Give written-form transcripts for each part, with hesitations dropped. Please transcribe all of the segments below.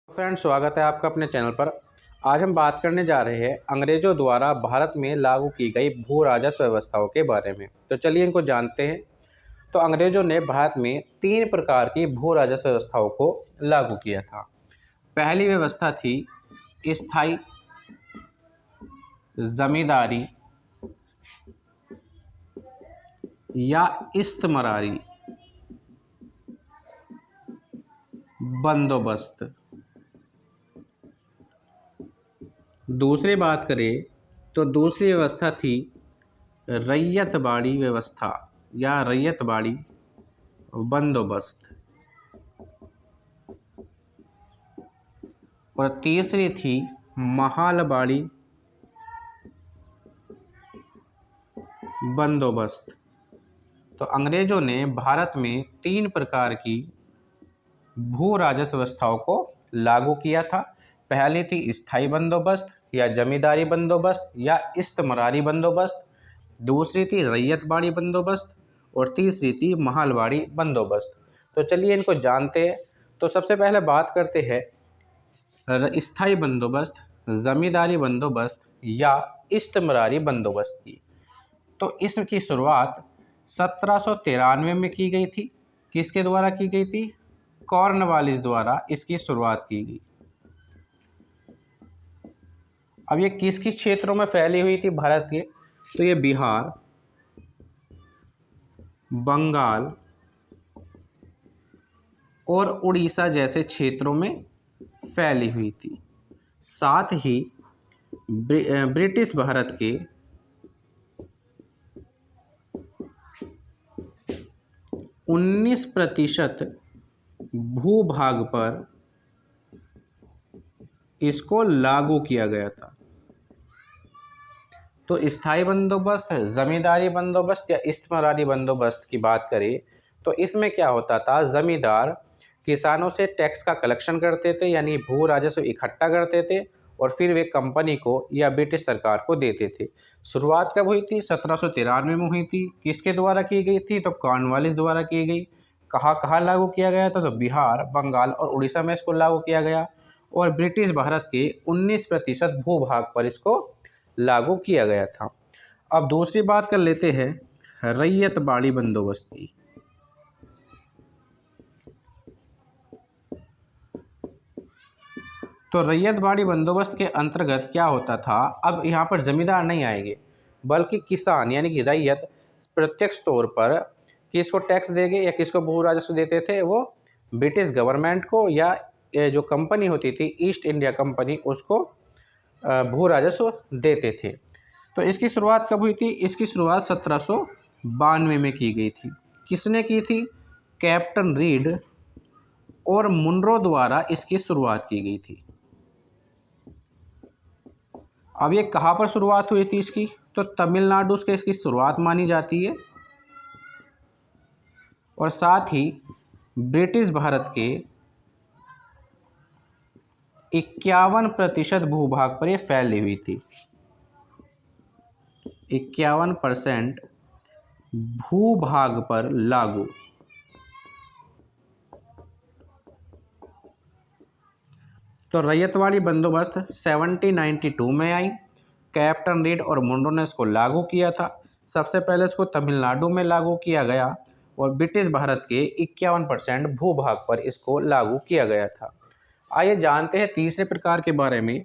Friends, स्वागत है आपका अपने चैनल पर। आज हम बात करने जा रहे हैं अंग्रेजों द्वारा भारत में लागू की गई भू राजस्व व्यवस्थाओं के बारे में। तो चलिए इनको जानते हैं। तो अंग्रेजों ने भारत में 3 प्रकार की भू राजस्व व्यवस्थाओं को लागू किया था। पहली व्यवस्था थी स्थायी जमींदारी या इस्तेमारी बंदोबस्त। दूसरी बात करें तो दूसरी व्यवस्था थी रैयतवाड़ी व्यवस्था या रैयतवाड़ी बंदोबस्त। और तीसरी थी महालवाड़ी बंदोबस्त। तो अंग्रेजों ने भारत में 3 प्रकार की भू राजस्व व्यवस्थाओं को लागू किया था। पहली थी स्थायी बंदोबस्त या जमींदारी बंदोबस्त या इस्तेमारी बंदोबस्त। दूसरी थी रैयतवाड़ी बंदोबस्त और तीसरी थी महालवाड़ी बंदोबस्त। तो चलिए इनको जानते हैं। तो सबसे पहले बात करते हैं स्थायी बंदोबस्त, जमींदारी बंदोबस्त या इस्तेमारी बंदोबस्त की। तो इसकी शुरुआत 1793 में की गई थी। किसके द्वारा की गई थी? कॉर्नवालिस द्वारा इसकी शुरुआत की गई। अब ये किस किस क्षेत्रों में फैली हुई थी भारत के? तो ये बिहार, बंगाल और उड़ीसा जैसे क्षेत्रों में फैली हुई थी। साथ ही ब्रिटिश भारत के 19% भूभाग पर इसको लागू किया गया था। तो स्थायी बंदोबस्त, जमींदारी बंदोबस्त या इस्तेमारी बंदोबस्त की बात करें तो इसमें क्या होता था? जमींदार किसानों से टैक्स का कलेक्शन करते थे, यानी भू राजस्व इकट्ठा करते थे और फिर वे कंपनी को या ब्रिटिश सरकार को देते थे। शुरुआत कब हुई थी? 1793 में हुई थी। किसके द्वारा की गई थी? तो कॉर्नवालिस द्वारा की गई। कहाँ कहाँ लागू किया गया था? तो बिहार, बंगाल और उड़ीसा में इसको लागू किया गया और ब्रिटिश भारत के 19% भूभाग पर इसको लागू किया गया था। अब दूसरी बात कर लेते हैं रैयतवाड़ी बंदोबस्त की। तो रैयतवाड़ी बंदोबस्त के अंतर्गत क्या होता था? अब यहाँ पर जमींदार नहीं आएंगे बल्कि किसान यानी कि रैयत प्रत्यक्ष तौर पर किसको टैक्स देंगे या किसको भू राजस्व देते थे? वो ब्रिटिश गवर्नमेंट को या जो कंपनी होती थी ईस्ट इंडिया कंपनी, उसको भू राजस्व देते थे। तो इसकी शुरुआत कब हुई थी? इसकी शुरुआत 1792 में की गई थी। किसने की थी? कैप्टन रीड और मुनरो द्वारा इसकी शुरुआत की गई थी। अब ये कहाँ पर शुरुआत हुई थी इसकी? तो तमिलनाडु से इसकी शुरुआत मानी जाती है और साथ ही ब्रिटिश भारत के 51% भूभाग पर ये फैली हुई थी। 51% भूभाग पर लागू। तो रैयतवाड़ी बंदोबस्त 1792 में आई। कैप्टन रीड और मुनरो ने इसको लागू किया था। सबसे पहले इसको तमिलनाडु में लागू किया गया और ब्रिटिश भारत के 51% भूभाग पर इसको लागू किया गया था। आइए जानते हैं तीसरे प्रकार के बारे में,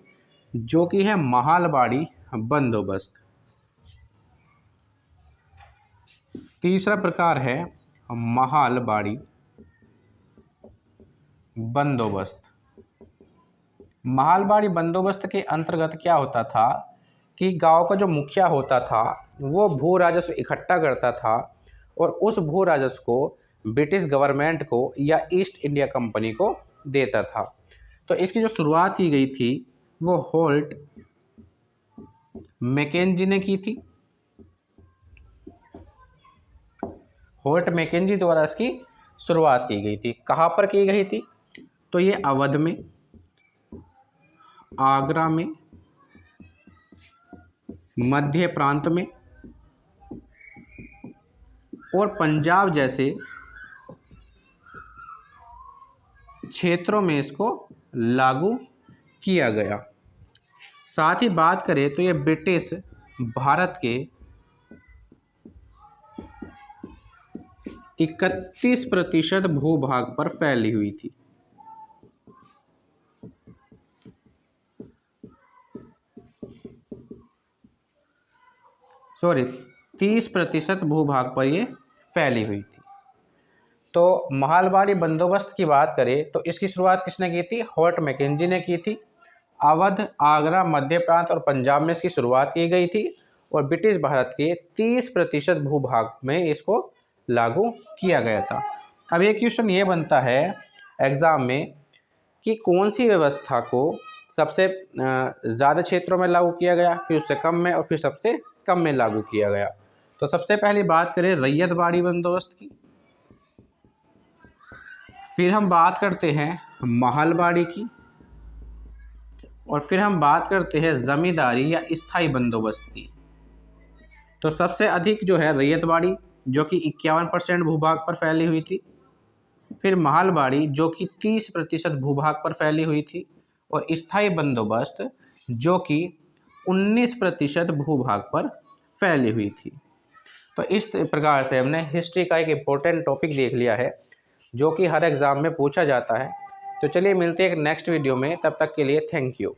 जो कि है महालवाड़ी बंदोबस्त। तीसरा प्रकार है महालवाड़ी बंदोबस्त। महालवाड़ी बंदोबस्त के अंतर्गत क्या होता था कि गांव का जो मुखिया होता था वो भू राजस्व इकट्ठा करता था और उस भू राजस्व को ब्रिटिश गवर्नमेंट को या ईस्ट इंडिया कंपनी को देता था। तो इसकी जो शुरुआत की गई थी वो होल्ट मैकेंजी ने की थी। होल्ट मैकेंजी द्वारा इसकी शुरुआत की गई थी। कहाँ पर की गई थी? तो ये अवध में, आगरा में, मध्य प्रांत में और पंजाब जैसे क्षेत्रों में इसको लागू किया गया। साथ ही बात करें तो ये ब्रिटिश भारत के 31% भूभाग पर फैली हुई थी। सॉरी, 30% भूभाग पर ये फैली हुई थी। तो महालवाड़ी बंदोबस्त की बात करें तो इसकी शुरुआत किसने की थी? हॉर्ट मैकेंजी ने की थी। अवध, आगरा, मध्य प्रांत और पंजाब में इसकी शुरुआत की गई थी और ब्रिटिश भारत के 30% भूभाग में इसको लागू किया गया था। अब एक क्वेश्चन ये बनता है एग्जाम में कि कौन सी व्यवस्था को सबसे ज़्यादा क्षेत्रों में लागू किया गया, फिर उससे कम में और फिर सबसे कम में लागू किया गया। तो सबसे पहले बात करें रैयतवाड़ी बंदोबस्त की, फिर हम बात करते हैं महलवाड़ी की और फिर हम बात करते हैं जमींदारी या स्थायी बंदोबस्त की। तो सबसे अधिक जो है रैयतवाड़ी जो कि 51% भूभाग पर फैली हुई थी, फिर महलवाड़ी जो कि 30% भूभाग पर फैली हुई थी और स्थायी बंदोबस्त जो कि 19% भूभाग पर फैली हुई थी। तो इस प्रकार से हमने हिस्ट्री का एक इम्पोर्टेंट टॉपिक देख लिया है जो कि हर एग्ज़ाम में पूछा जाता है। तो चलिए मिलते हैं एक नेक्स्ट वीडियो में, तब तक के लिए थैंक यू।